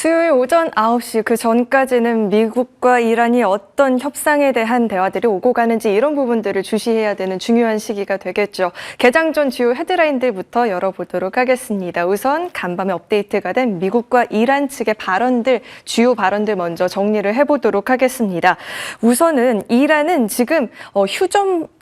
수요일 오전 9시 그 전까지는 미국과 이란이 어떤 협상에 대한 대화들이 오고 가는지 이런 부분들을 주시해야 되는 중요한 시기가 되겠죠. 개장 전 주요 헤드라인들부터 열어보도록 하겠습니다. 우선 간밤에 업데이트가 된 미국과 이란 측의 발언들, 주요 발언들 먼저 정리를 해보도록 하겠습니다. 우선은 이란은 지금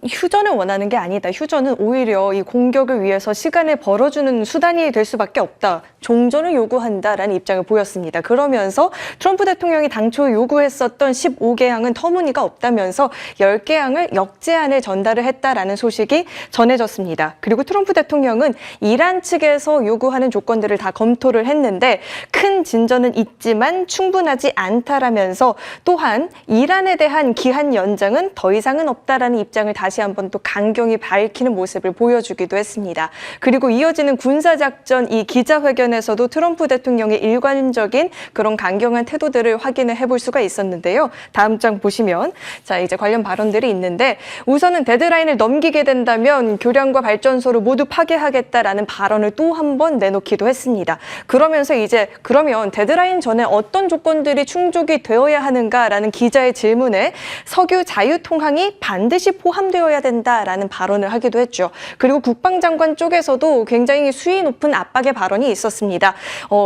휴전을 원하는 게 아니다. 휴전은 오히려 이 공격을 위해서 시간을 벌어주는 수단이 될 수밖에 없다. 종전을 요구한다라는 입장을 보였습니다. 그러면서 트럼프 대통령이 당초 요구했었던 15개 항은 터무니가 없다면서 10개 항을 역제안을 전달을 했다라는 소식이 전해졌습니다. 그리고 트럼프 대통령은 이란 측에서 요구하는 조건들을 다 검토를 했는데 큰 진전은 있지만 충분하지 않다라면서 또한 이란에 대한 기한 연장은 더 이상은 없다라는 입장을 다시 한번 또 강경히 밝히는 모습을 보여주기도 했습니다. 그리고 이어지는 군사작전 이 기자회견에서도 트럼프 대통령의 일관적인 그런 강경한 태도들을 확인을 해볼 수가 있었는데요. 다음 장 보시면 자 이제 관련 발언들이 있는데 우선은 데드라인을 넘기게 된다면 교량과 발전소를 모두 파괴하겠다라는 발언을 또 한 번 내놓기도 했습니다. 그러면서 이제 그러면 데드라인 전에 어떤 조건들이 충족이 되어야 하는가라는 기자의 질문에 석유 자유통항이 반드시 포함되어야 된다라는 발언을 하기도 했죠. 그리고 국방장관 쪽에서도 굉장히 수위 높은 압박의 발언이 있었습니다.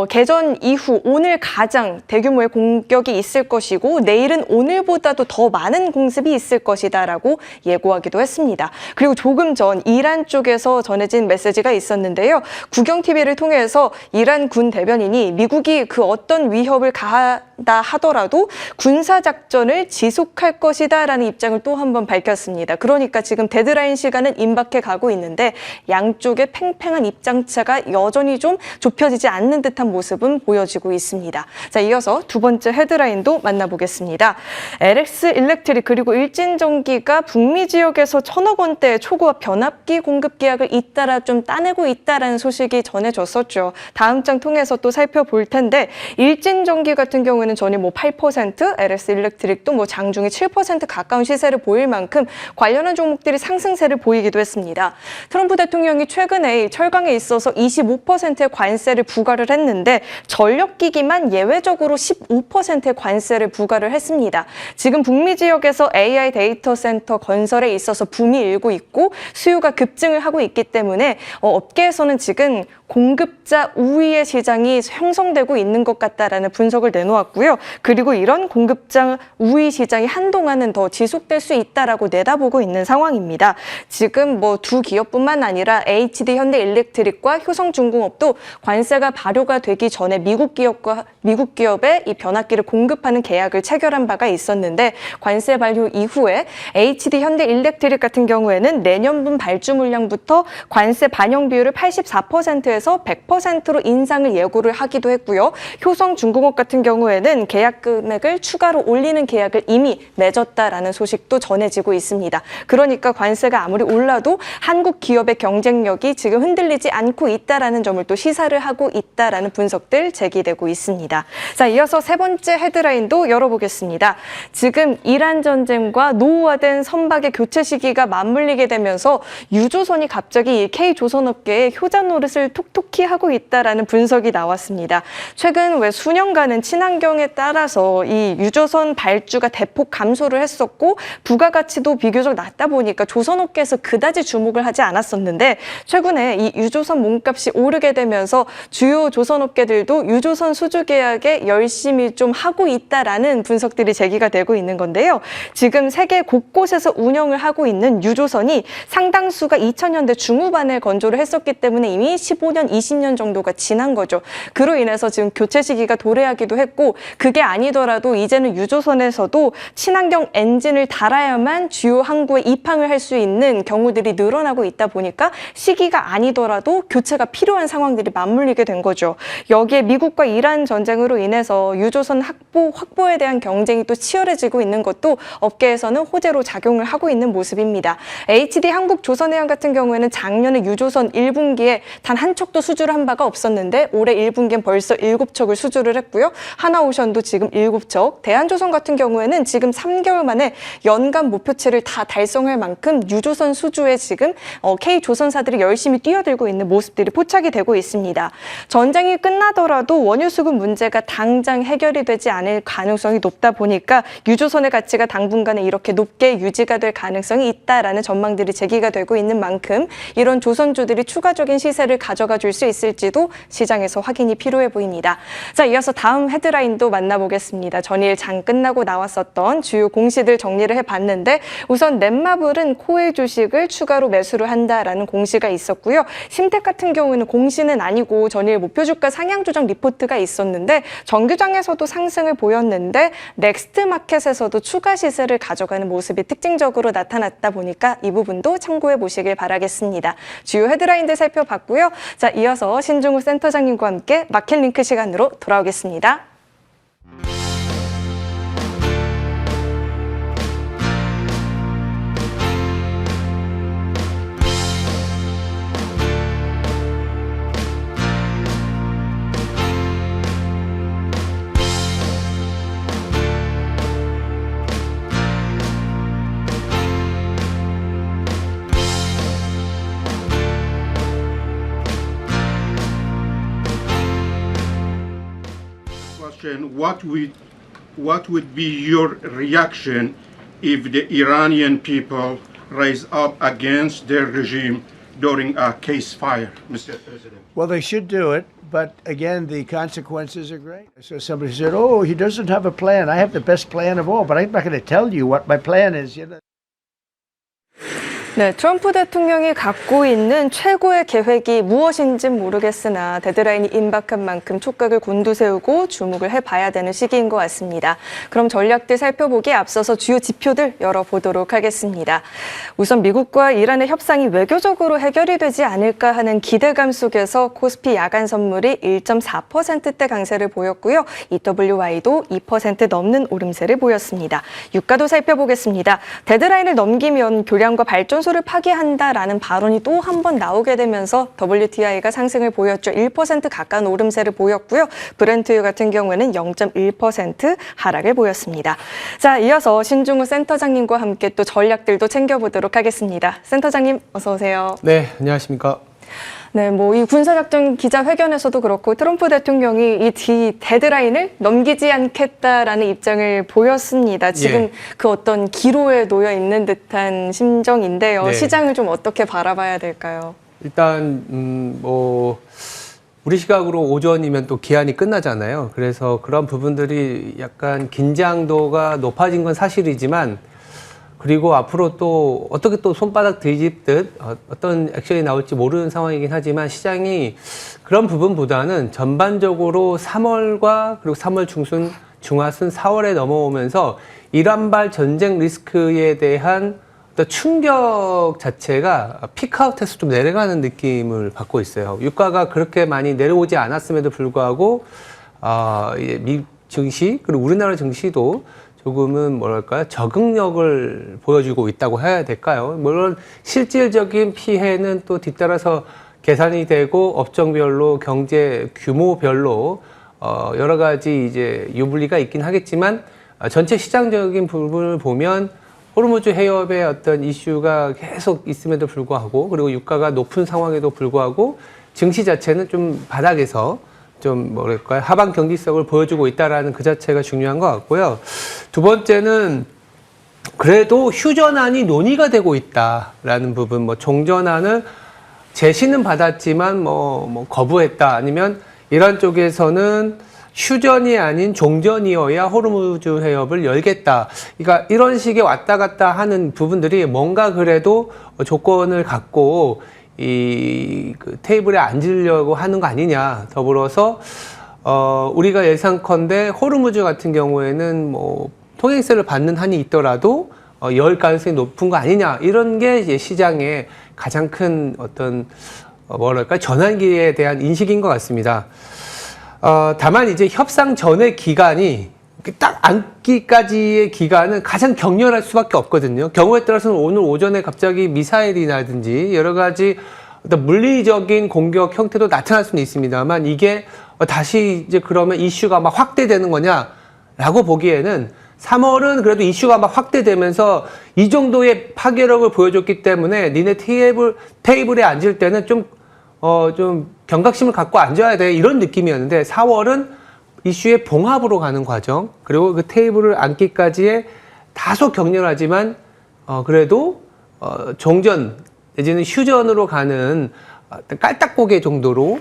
개전 이후 오늘 가장 대규모의 공격이 있을 것이고 내일은 오늘보다도 더 많은 공습이 있을 것이다라고 예고하기도 했습니다. 그리고 조금 전 이란 쪽에서 전해진 메시지가 있었는데요. 국영TV를 통해서 이란 군 대변인이 미국이 그 어떤 위협을 가하다 하더라도 군사작전을 지속할 것이다라는 입장을 또 한 번 밝혔습니다. 그러니까 지금 데드라인 시간은 임박해 가고 있는데 양쪽의 팽팽한 입장차가 여전히 좀 좁혀지지 않는 듯한 모습은 보여지고 있습니다. 자, 이어서 두 번째 헤드라인도 만나보겠습니다. LX 일렉트릭 그리고 일진전기가 북미 지역에서 1,000억 원대의 초고압 변압기 공급 계약을 잇따라 좀 따내고 있다라는 소식이 전해졌었죠. 다음 장 통해서 또 살펴볼 텐데 일진전기 같은 경우에는 전일 8%, LX 일렉트릭도 장중에 7% 가까운 시세를 보일 만큼 관련한 종목들이 상승세를 보이기도 했습니다. 트럼프 대통령이 최근에 철강에 있어서 25%의 관세를 부과를 했는데 전력기기만 예외적으로 15%의 관세를 부과를 했습니다. 지금 북미 지역에서 AI 데이터 센터 건설에 있어서 붐이 일고 있고 수요가 급증을 하고 있기 때문에 업계에서는 지금 공급자 우위의 시장이 형성되고 있는 것 같다라는 분석을 내놓았고요. 그리고 이런 공급자 우위 시장이 한동안은 더 지속될 수 있다라고 내다보고 있는 상황입니다. 지금 두 기업뿐만 아니라 HD 현대일렉트릭과 효성중공업도 관세가 발효가 되기 전에 미국 기업에 이 변압기를 공급하는 계약을 체결한 바가 있었는데 관세 발효 이후에 HD 현대일렉트릭 같은 경우에는 내년분 발주 물량부터 관세 반영 비율을 84%에서 100%로 인상을 예고를 하기도 했고요. 효성중공업 같은 경우에는 계약 금액을 추가로 올리는 계약을 이미 맺었다라는 소식도 전해지고 있습니다. 그러니까 관세가 아무리 올라도 한국 기업의 경쟁력이 지금 흔들리지 않고 있다라는 점을 또 시사를 하고 있다라는 분석들 제기되고 있습니다. 자, 이어서 세 번째 헤드라인도 열어보겠습니다. 지금 이란 전쟁과 노후화된 선박의 교체 시기가 맞물리게 되면서 유조선이 갑자기 K조선업계의 효자 노릇을 톡톡히 하고 있다라는 분석이 나왔습니다. 최근 왜 수년간은 친환경에 따라서 이 유조선 발주가 대폭 감소를 했었고 부가가치도 비교적 낮다 보니까 조선업계에서 그다지 주목을 하지 않았었는데 최근에 이 유조선 몸값이 오르게 되면서 주요 조선업계들도 유조선 수주 계약에 열심히 좀 하고 있다라는 분석들이 제기가 되고 있는 건데요. 지금 세계 곳곳에서 운영을 하고 있는 유조선이 상당수가 2000년대 중후반에 건조를 했었기 때문에 이미 15년, 20년 정도가 지난 거죠. 그로 인해서 지금 교체 시기가 도래하기도 했고 그게 아니더라도 이제는 유조선에서도 친환경 엔진을 달아야만 주요 항구에 입항을 할 수 있는 경우들이 늘어나고 있다 보니까 시기가 아니더라도 교체가 필요한 상황들이 맞물리게 된 거죠. 여기에 미국과 이란 전쟁으로 인해서 유조선 확보에 대한 경쟁이 또 치열해지고 있는 것도 업계에서는 호재로 작용을 하고 있는 모습입니다. HD 한국조선해양 같은 경우에는 작년에 유조선 1분기에 단 한 척도 수주를 한 바가 없었는데 올해 1분기엔 벌써 7척을 수주를 했고요. 하나오션도 지금 7척, 대한조선 같은 경우에는 지금 3개월 만에 연간 목표치를 다 달성할 만큼 유조선 수주에 지금 K조선사들이 열심히 뛰어들고 있는 모습들이 포착이 되고 있습니다. 전쟁이 끝나더라도 원유 수급 부분 문제가 당장 해결이 되지 않을 가능성이 높다 보니까 유조선의 가치가 당분간은 이렇게 높게 유지가 될 가능성이 있다라는 전망들이 제기가 되고 있는 만큼 이런 조선주들이 추가적인 시세를 가져가 줄 수 있을지도 시장에서 확인이 필요해 보입니다. 자, 이어서 다음 헤드라인도 만나보겠습니다. 전일 장 끝나고 나왔었던 주요 공시들 정리를 해봤는데 우선 넷마블은 코일 주식을 추가로 매수를 한다라는 공시가 있었고요. 심택 같은 경우에는 공시는 아니고 전일 목표 주가 상향 조정 리포트가 있었는데 정규장에서도 상승을 보였는데 넥스트마켓에서도 추가 시세를 가져가는 모습이 특징적으로 나타났다 보니까 이 부분도 참고해 보시길 바라겠습니다. 주요 헤드라인들 살펴봤고요. 자, 이어서 신중우 센터장님과 함께 마켓링크 시간으로 돌아오겠습니다. What would be your reaction if the Iranian people rise up against their regime during a ceasefire, Mr. President? Well, they should do it, but again, the consequences are great. So somebody said, "Oh, he doesn't have a plan. I have the best plan of all, but I'm not going to tell you what my plan is." You know. 네, 트럼프 대통령이 갖고 있는 최고의 계획이 무엇인지는 모르겠으나 데드라인이 임박한 만큼 촉각을 곤두세우고 주목을 해봐야 되는 시기인 것 같습니다. 그럼 전략들 살펴보기에 앞서서 주요 지표들 열어보도록 하겠습니다. 우선 미국과 이란의 협상이 외교적으로 해결이 되지 않을까 하는 기대감 속에서 코스피 야간 선물이 1.4%대 강세를 보였고요. EWY도 2% 넘는 오름세를 보였습니다. 유가도 살펴보겠습니다. 데드라인을 넘기면 교량과 발전소를 파기한다라는 발언이 또 한 번 나오게 되면서 WTI가 상승을 보였죠. 1% 가까운 오름세를 보였고요. 브렌트유 같은 경우에는 0.1% 하락을 보였습니다. 자, 이어서 신중우 센터장님과 함께 또 전략들도 챙겨보도록 하겠습니다. 센터장님, 어서 오세요. 네, 안녕하십니까. 네, 뭐 이 군사작전 기자회견에서도 그렇고 트럼프 대통령이 이 데드라인을 넘기지 않겠다라는 입장을 보였습니다. 지금 예. 그 어떤 기로에 놓여 있는 듯한 심정인데요. 네. 시장을 좀 어떻게 바라봐야 될까요? 일단 우리 시각으로 오전이면 또 기한이 끝나잖아요. 그래서 그런 부분들이 약간 긴장도가 높아진 건 사실이지만 그리고 앞으로 또 어떻게 또 손바닥 뒤집듯 어떤 액션이 나올지 모르는 상황이긴 하지만 시장이 그런 부분보다는 전반적으로 3월과 그리고 3월 중순, 중하순 4월에 넘어오면서 이란발 전쟁 리스크에 대한 어떤 충격 자체가 피크아웃해서 좀 내려가는 느낌을 받고 있어요. 유가가 그렇게 많이 내려오지 않았음에도 불구하고 미 증시 그리고 우리나라 증시도 조금은 뭐랄까요, 적응력을 보여주고 있다고 해야 될까요? 물론 실질적인 피해는 또 뒤따라서 계산이 되고 업종별로 경제 규모별로 여러 가지 이제 유불리가 있긴 하겠지만 전체 시장적인 부분을 보면 호르무즈 해협의 어떤 이슈가 계속 있음에도 불구하고 그리고 유가가 높은 상황에도 불구하고 증시 자체는 좀 바닥에서 좀 뭐랄까요, 하방 경직성을 보여주고 있다라는 그 자체가 중요한 것 같고요. 두 번째는 그래도 휴전안이 논의가 되고 있다라는 부분, 뭐 종전안을 제시는 받았지만 뭐 거부했다, 아니면 이란 쪽에서는 휴전이 아닌 종전이어야 호르무즈 해협을 열겠다. 그러니까 이런 식의 왔다 갔다 하는 부분들이 뭔가 그래도 조건을 갖고 그 테이블에 앉으려고 하는 거 아니냐. 더불어서 우리가 예상컨대 호르무즈 같은 경우에는 뭐 통행세를 받는 한이 있더라도 열 가능성이 높은 거 아니냐. 이런 게 이제 시장의 가장 큰 어떤 뭐랄까 전환기에 대한 인식인 것 같습니다. 다만 이제 협상 전의 기간이 딱 앉기까지의 기간은 가장 격렬할 수밖에 없거든요. 경우에 따라서는 오늘 오전에 갑자기 미사일이라든지 여러 가지 어떤 물리적인 공격 형태도 나타날 수는 있습니다만 이게 다시 이제 그러면 이슈가 막 확대되는 거냐라고 보기에는 3월은 그래도 이슈가 막 확대되면서 이 정도의 파괴력을 보여줬기 때문에 니네 테이블에 앉을 때는 좀 경각심을 갖고 앉아야 돼 이런 느낌이었는데 4월은 이슈의 봉합으로 가는 과정, 그리고 그 테이블을 앉기까지의 다소 격렬하지만 그래도 종전 내지는 휴전으로 가는 어떤 깔딱고개 정도로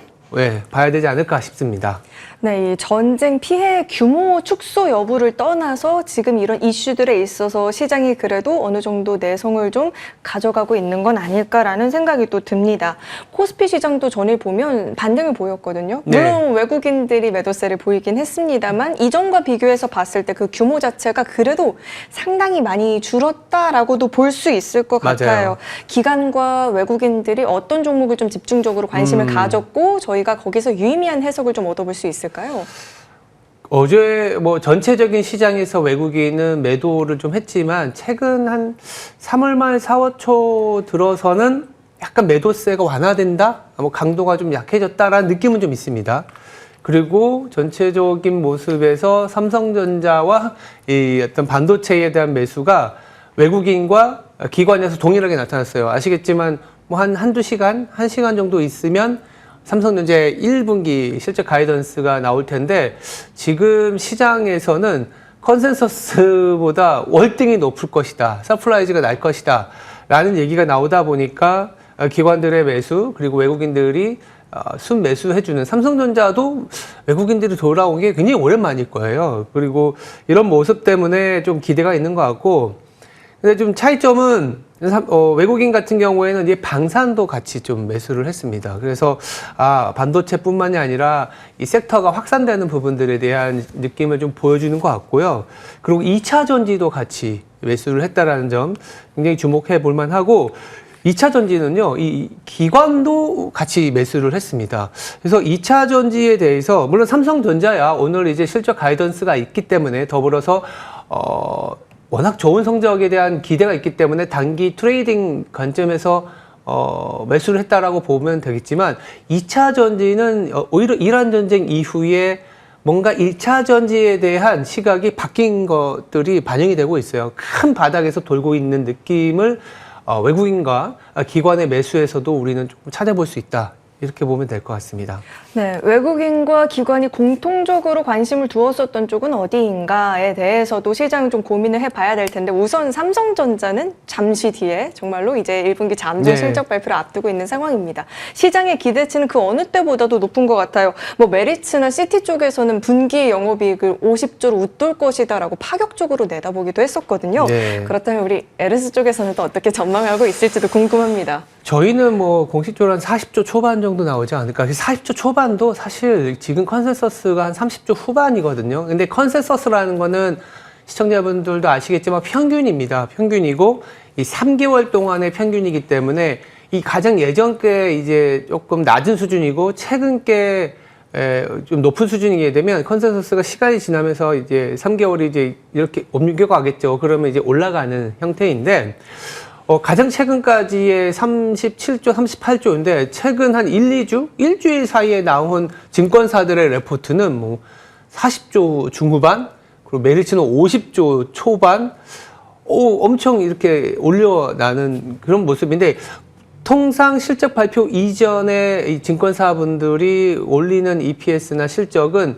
봐야 되지 않을까 싶습니다. 네, 이 전쟁 피해 규모 축소 여부를 떠나서 지금 이런 이슈들에 있어서 시장이 그래도 어느 정도 내성을 좀 가져가고 있는 건 아닐까라는 생각이 또 듭니다. 코스피 시장도 전일 보면 반등을 보였거든요. 물론 외국인들이 매도세를 보이긴 했습니다만 이전과 비교해서 봤을 때 그 규모 자체가 그래도 상당히 많이 줄었다라고도 볼 수 있을 것 맞아요. 같아요. 기관과 외국인들이 어떤 종목을 좀 집중적으로 관심을 가졌고 저희가 거기서 유의미한 해석을 좀 얻어볼 수 있을까요? 어제 뭐 전체적인 시장에서 외국인은 매도를 좀 했지만 최근 한 3월 말 4월 초 들어서는 약간 매도세가 완화된다? 뭐 강도가 좀 약해졌다라는 느낌은 좀 있습니다. 그리고 전체적인 모습에서 삼성전자와 이 어떤 반도체에 대한 매수가 외국인과 기관에서 동일하게 나타났어요. 아시겠지만 뭐 한두 시간, 1시간 정도 있으면 삼성전자의 1분기 실적 가이던스가 나올 텐데 지금 시장에서는 컨센서스보다 월등히 높을 것이다. 서프라이즈가 날 것이다. 라는 얘기가 나오다 보니까 기관들의 매수 그리고 외국인들이 순매수해주는 삼성전자도 외국인들이 돌아온 게 굉장히 오랜만일 거예요. 그리고 이런 모습 때문에 좀 기대가 있는 것 같고 근데 좀 차이점은 외국인 같은 경우에는 이제 방산도 같이 좀 매수를 했습니다. 그래서 반도체뿐만이 아니라 이 섹터가 확산되는 부분들에 대한 느낌을 좀 보여주는 것 같고요. 그리고 2차 전지도 같이 매수를 했다라는 점 굉장히 주목해 볼 만하고 2차 전지는요, 이 기관도 같이 매수를 했습니다. 그래서 2차 전지에 대해서 물론 삼성전자야 오늘 이제 실적 가이던스가 있기 때문에 더불어서 워낙 좋은 성적에 대한 기대가 있기 때문에 단기 트레이딩 관점에서 매수를 했다라고 보면 되겠지만 2차 전지는 오히려 이란 전쟁 이후에 뭔가 1차 전지에 대한 시각이 바뀐 것들이 반영이 되고 있어요. 큰 바닥에서 돌고 있는 느낌을 외국인과 기관의 매수에서도 우리는 조금 찾아볼 수 있다. 이렇게 보면 될 것 같습니다. 네, 외국인과 기관이 공통적으로 관심을 두었었던 쪽은 어디인가에 대해서도 시장은 좀 고민을 해봐야 될 텐데 우선 삼성전자는 잠시 뒤에 정말로 이제 1분기 잠정 실적 발표를 앞두고 있는 상황입니다. 시장의 기대치는 그 어느 때보다도 높은 것 같아요. 뭐 메리츠나 시티 쪽에서는 분기 영업이익을 50조로 웃돌 것이다라고 파격적으로 내다보기도 했었거든요. 네. 그렇다면 우리 에르스 쪽에서는 또 어떻게 전망하고 있을지도 궁금합니다. 저희는 뭐 공식적으로 한 40조 초반 정도 나오지 않을까. 40조 초반도 사실 지금 컨센서스가 한 30조 후반이거든요. 근데 컨센서스라는 거는 시청자분들도 아시겠지만 평균입니다. 평균이고 이 3개월 동안의 평균이기 때문에 이 가장 예전께 이제 조금 낮은 수준이고 최근 게 좀 높은 수준이게 되면 컨센서스가 시간이 지나면서 이제 3개월이 이제 이렇게 옮겨가겠죠. 그러면 이제 올라가는 형태인데 가장 최근까지의 37조, 38조인데 최근 한 1, 2주? 일주일 사이에 나온 증권사들의 레포트는 뭐 40조 중후반, 그리고 메리츠는 50조 초반, 엄청 이렇게 올려나는 그런 모습인데 통상 실적 발표 이전에 이 증권사분들이 올리는 EPS나 실적은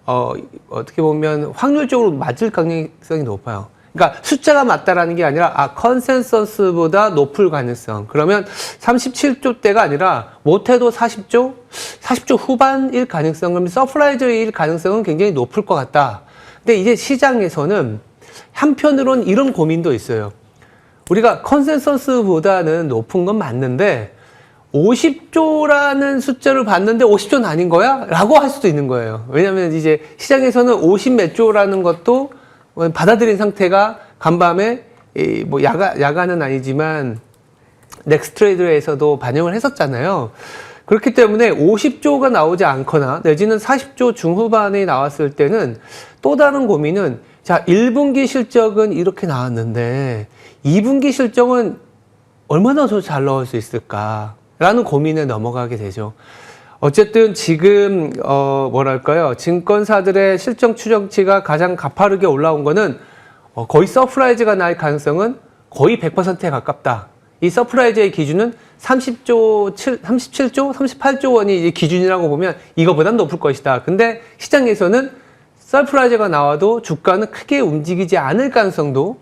어떻게 보면 확률적으로 맞을 가능성이 높아요. 그러니까 숫자가 맞다라는 게 아니라 컨센서스보다 높을 가능성. 그러면 37조대가 아니라 못해도 40조 후반일 가능성. 그러면 서프라이즈일 가능성은 굉장히 높을 것 같다. 근데 이제 시장에서는 한편으로는 이런 고민도 있어요. 우리가 컨센서스보다는 높은 건 맞는데 50조라는 숫자를 봤는데 50조는 아닌 거야? 라고 할 수도 있는 거예요. 왜냐하면 이제 시장에서는 50 몇 조라는 것도 받아들인 상태가 간밤에 뭐 야간은 아니지만 넥스트레이드에서도 반영을 했었잖아요. 그렇기 때문에 50조가 나오지 않거나 내지는 40조 중후반에 나왔을 때는 또 다른 고민은 자 1분기 실적은 이렇게 나왔는데 2분기 실적은 얼마나 더 잘 나올 수 있을까라는 고민에 넘어가게 되죠. 어쨌든 지금 뭐랄까요, 증권사들의 실적 추정치가 가장 가파르게 올라온 거는 거의 서프라이즈가 날 가능성은 거의 100%에 가깝다. 이 서프라이즈의 기준은 37조, 38조 원이 이제 기준이라고 보면 이거보단 높을 것이다. 근데 시장에서는 서프라이즈가 나와도 주가는 크게 움직이지 않을 가능성도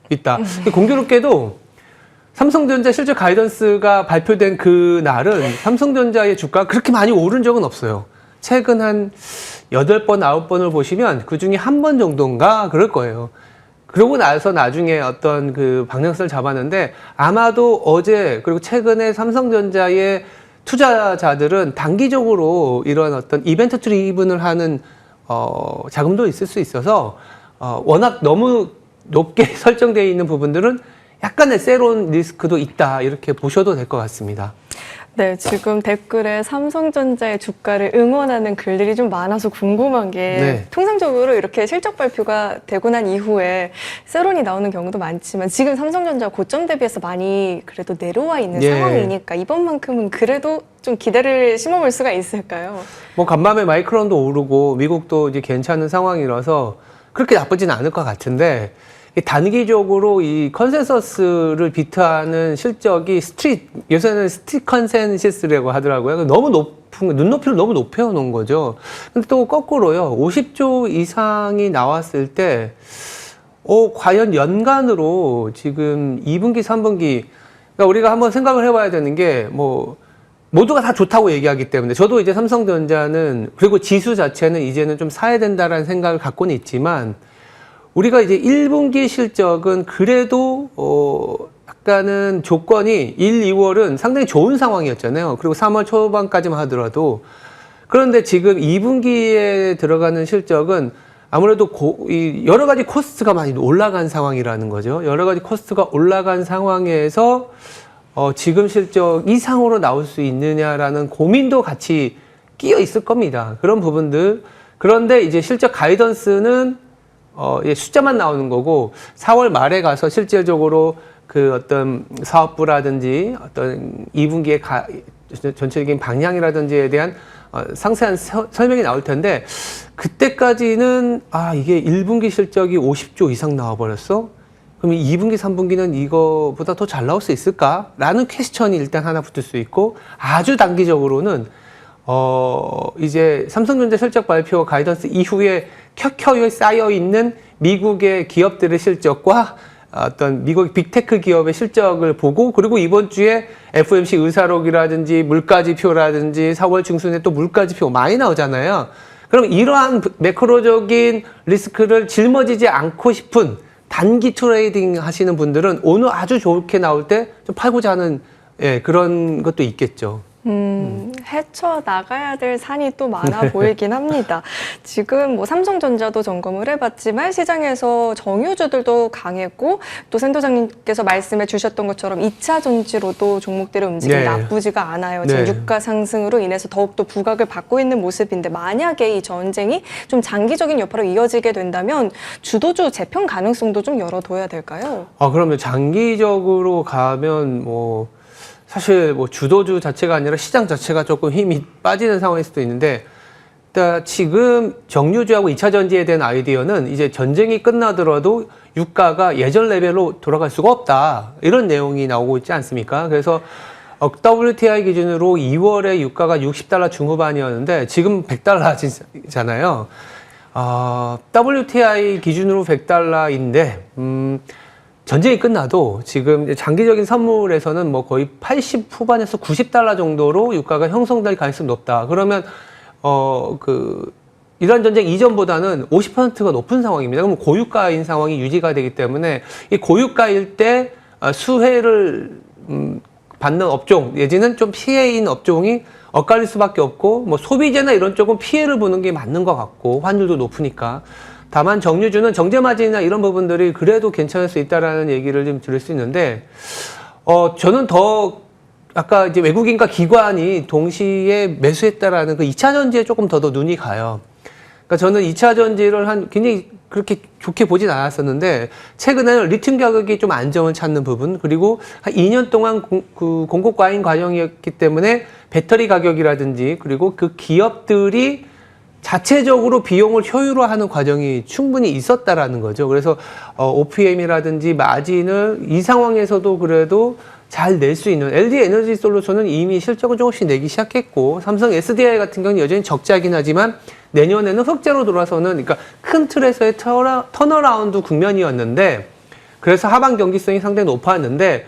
있다. 공교롭게도 삼성전자 실적 가이던스가 발표된 그 날은 삼성전자의 주가가 그렇게 많이 오른 적은 없어요. 최근 한 8번, 9번을 보시면 그 중에 한 번 정도인가 그럴 거예요. 그러고 나서 나중에 어떤 그 방향성을 잡았는데 아마도 어제 그리고 최근에 삼성전자의 투자자들은 단기적으로 이런 어떤 이벤트 드리븐을 하는 자금도 있을 수 있어서 워낙 너무 높게 설정되어 있는 부분들은 약간의 세론 리스크도 있다 이렇게 보셔도 될 것 같습니다. 네, 지금 댓글에 삼성전자의 주가를 응원하는 글들이 좀 많아서 궁금한 게 네. 통상적으로 이렇게 실적 발표가 되고 난 이후에 세론이 나오는 경우도 많지만 지금 삼성전자 고점 대비해서 많이 그래도 내려와 있는 예. 상황이니까 이번만큼은 그래도 좀 기대를 심어볼 수가 있을까요? 뭐 간밤에 마이크론도 오르고 미국도 이제 괜찮은 상황이라서 그렇게 나쁘진 않을 것 같은데 단기적으로 이 컨센서스를 비트하는 실적이 요새는 스트릿 컨센시스라고 하더라고요. 너무 높은, 눈높이를 너무 높여 놓은 거죠. 근데 또 거꾸로요. 50조 이상이 나왔을 때, 과연 연간으로 지금 2분기, 3분기, 그러니까 우리가 한번 생각을 해봐야 되는 게, 모두가 다 좋다고 얘기하기 때문에, 저도 이제 삼성전자는, 그리고 지수 자체는 이제는 좀 사야 된다라는 생각을 갖고는 있지만, 우리가 이제 1분기 실적은 그래도 약간은 조건이 1, 2월은 상당히 좋은 상황이었잖아요. 그리고 3월 초반까지만 하더라도 그런데 지금 2분기에 들어가는 실적은 아무래도 여러 가지 코스트가 많이 올라간 상황이라는 거죠. 여러 가지 코스트가 올라간 상황에서 지금 실적 이상으로 나올 수 있느냐라는 고민도 같이 끼어 있을 겁니다. 그런 부분들. 그런데 이제 실적 가이던스는 숫자만 나오는 거고 4월 말에 가서 실질적으로 그 어떤 사업부라든지 어떤 2분기의 전체적인 방향이라든지에 대한 상세한 설명이 나올 텐데 그때까지는 이게 1분기 실적이 50조 이상 나와버렸어? 그럼 2분기, 3분기는 이거보다 더 잘 나올 수 있을까? 라는 퀘스천이 일단 하나 붙을 수 있고 아주 단기적으로는 이제 삼성전자 실적 발표 가이던스 이후에 켜켜이 쌓여 있는 미국의 기업들의 실적과 어떤 미국 빅테크 기업의 실적을 보고 그리고 이번 주에 FOMC 의사록이라든지 물가지표라든지 4월 중순에 또 물가지표 많이 나오잖아요. 그럼 이러한 매크로적인 리스크를 짊어지지 않고 싶은 단기 트레이딩 하시는 분들은 오늘 아주 좋게 나올 때 좀 팔고자 하는 그런 것도 있겠죠. 헤쳐 나가야 될 산이 또 많아 보이긴 합니다. 지금 뭐 삼성전자도 점검을 해봤지만 시장에서 정유주들도 강했고 또 센터장님께서 말씀해 주셨던 것처럼 2차 전지로도 종목들의 움직임이 나쁘지가 않아요. 지금 유가 상승으로 인해서 더욱더 부각을 받고 있는 모습인데 만약에 이 전쟁이 좀 장기적인 여파로 이어지게 된다면 주도주 재편 가능성도 좀 열어둬야 될까요? 그러면 장기적으로 가면 사실 주도주 자체가 아니라 시장 자체가 조금 힘이 빠지는 상황일 수도 있는데, 일단 지금 정유주하고 2차 전지에 대한 아이디어는 이제 전쟁이 끝나더라도 유가가 예전 레벨로 돌아갈 수가 없다. 이런 내용이 나오고 있지 않습니까? 그래서 WTI 기준으로 2월에 유가가 $60 중후반이었는데 지금 $100잖아요. WTI 기준으로 $100인데, 전쟁이 끝나도 지금 장기적인 선물에서는 거의 80 후반에서 $90 정도로 유가가 형성될 가능성이 높다. 그러면 이란 전쟁 이전보다는 50%가 높은 상황입니다. 그럼 고유가인 상황이 유지가 되기 때문에 이 고유가일 때 수혜를 받는 업종 내지는 좀 피해인 업종이 엇갈릴 수밖에 없고 소비재나 이런 쪽은 피해를 보는 게 맞는 것 같고 환율도 높으니까. 다만 정유주는 정제마진이나 이런 부분들이 그래도 괜찮을 수 있다라는 얘기를 좀 들을 수 있는데, 저는 더 아까 이제 외국인과 기관이 동시에 매수했다라는 그 2차 전지에 조금 더 눈이 가요. 그러니까 저는 2차 전지를 굉장히 그렇게 좋게 보진 않았었는데, 최근에는 리튬 가격이 좀 안정을 찾는 부분, 그리고 한 2년 동안 공급 과잉 과정이었기 때문에 배터리 가격이라든지, 그리고 그 기업들이 자체적으로 비용을 효율화하는 과정이 충분히 있었다라는 거죠. 그래서 OPM이라든지 마진을 이 상황에서도 그래도 잘 낼 수 있는 LG 에너지 솔루션은 이미 실적을 조금씩 내기 시작했고 삼성 SDI 같은 경우는 여전히 적자긴 하지만 내년에는 흑자로 돌아서는 그러니까 큰 틀에서의 턴어라운드 국면이었는데 그래서 하반 경기성이 상당히 높았는데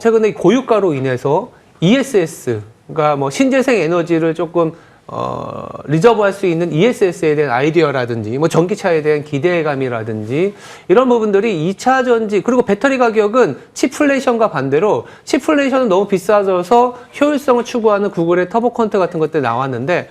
최근에 고유가로 인해서 ESS 그러니까 뭐 신재생 에너지를 조금 리저브할 수 있는 ESS에 대한 아이디어라든지 뭐 전기차에 대한 기대감이라든지 이런 부분들이 2차 전지 그리고 배터리 가격은 치플레이션과 반대로 치플레이션은 너무 비싸져서 효율성을 추구하는 구글의 터보 퀀트 같은 것들 나왔는데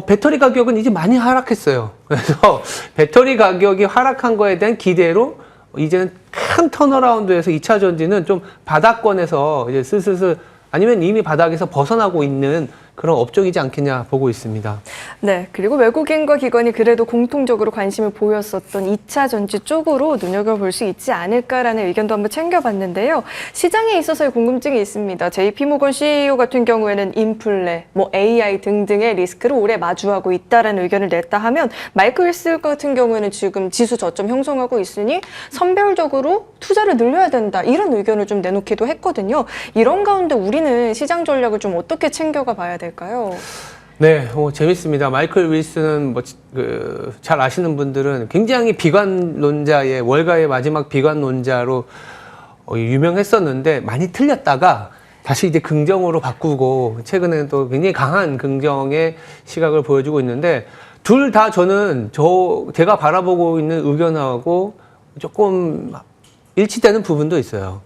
배터리 가격은 이제 많이 하락했어요. 그래서 배터리 가격이 하락한 거에 대한 기대로 이제는 큰 턴어라운드에서 2차 전지는 좀 바닥권에서 이제 슬슬 아니면 이미 바닥에서 벗어나고 있는 그런 업종이지 않겠냐 보고 있습니다. 네, 그리고 외국인과 기관이 그래도 공통적으로 관심을 보였었던 2차 전지 쪽으로 눈여겨볼 수 있지 않을까라는 의견도 한번 챙겨봤는데요. 시장에 있어서의 궁금증이 있습니다. JP모건 CEO 같은 경우에는 인플레, 뭐 AI 등등의 리스크를 올해 마주하고 있다라는 의견을 냈다 하면 마이클 윌스 같은 경우에는 지금 지수 저점 형성하고 있으니 선별적으로 투자를 늘려야 된다 이런 의견을 좀 내놓기도 했거든요. 이런 가운데 우리는 시장 전략을 좀 어떻게 챙겨가 봐야 될까요? 네, 재밌습니다. 마이클 윌슨은 잘 아시는 분들은 굉장히 비관론자의 월가의 마지막 비관론자로 유명했었는데 많이 틀렸다가 다시 이제 긍정으로 바꾸고 최근에는 또 굉장히 강한 긍정의 시각을 보여주고 있는데 둘 다 저는 제가 바라보고 있는 의견하고 조금 일치되는 부분도 있어요.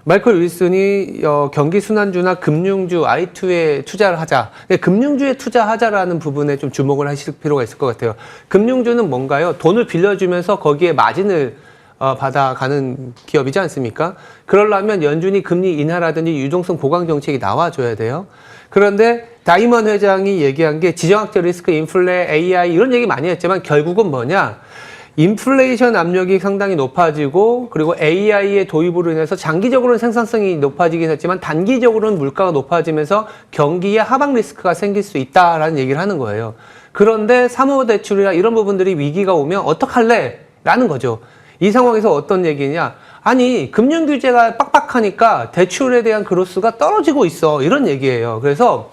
마이클 윌슨이 경기 순환주나 금융주 I2에 투자를 하자. 금융주에 투자하자라는 부분에 좀 주목을 하실 필요가 있을 것 같아요. 금융주는 뭔가요? 돈을 빌려주면서 거기에 마진을 받아가는 기업이지 않습니까? 그러려면 연준이 금리 인하라든지 유동성 보강 정책이 나와줘야 돼요. 그런데 다이먼 회장이 얘기한 게 지정학적 리스크, 인플레, AI 이런 얘기 많이 했지만 결국은 뭐냐? 인플레이션 압력이 상당히 높아지고 그리고 AI의 도입으로 인해서 장기적으로는 생산성이 높아지긴 했지만 단기적으로는 물가가 높아지면서 경기에 하방 리스크가 생길 수 있다라는 얘기를 하는 거예요. 그런데 사모대출이나 이런 부분들이 위기가 오면 어떡할래? 라는 거죠. 이 상황에서 어떤 얘기냐? 아니 금융 규제가 빡빡하니까 대출에 대한 그로스가 떨어지고 있어 이런 얘기예요. 그래서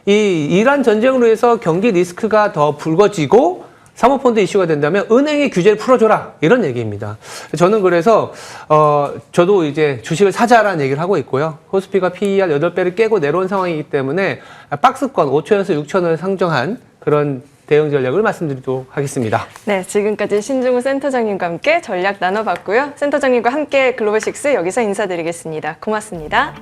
이 이란 전쟁으로 해서 경기 리스크가 더 불거지고 사모펀드 이슈가 된다면 은행의 규제를 풀어줘라 이런 얘기입니다. 저는 그래서 저도 이제 주식을 사자라는 얘기를 하고 있고요. 코스피가 PER 8배를 깨고 내려온 상황이기 때문에 박스권 5천에서 6천을 상정한 그런 대응 전략을 말씀드리도록 하겠습니다. 네, 지금까지 신중우 센터장님과 함께 전략 나눠봤고요. 센터장님과 함께 글로벌 식스 여기서 인사드리겠습니다. 고맙습니다.